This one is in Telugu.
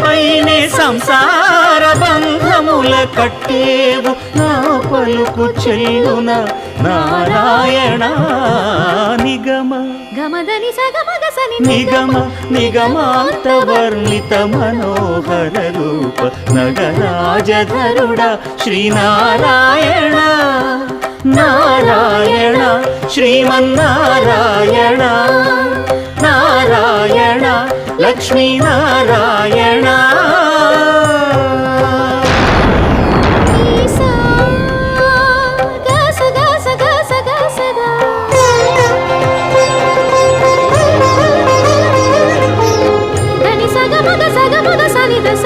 పైనే సంసార బంధముల కట్టేవు నా పలుకు చెల్లున నారాయణ నిగమ గమదని సగమగసని నిగమ నిగమాంత వర్ణిత మనోహర రూప నగరాజధరుడ శ్రీనారాయణ నారాయణ శ్రీమన్నారాయణ నారాయణ లక్ష్మీనారాయణ సగమగ సగమగ సని దస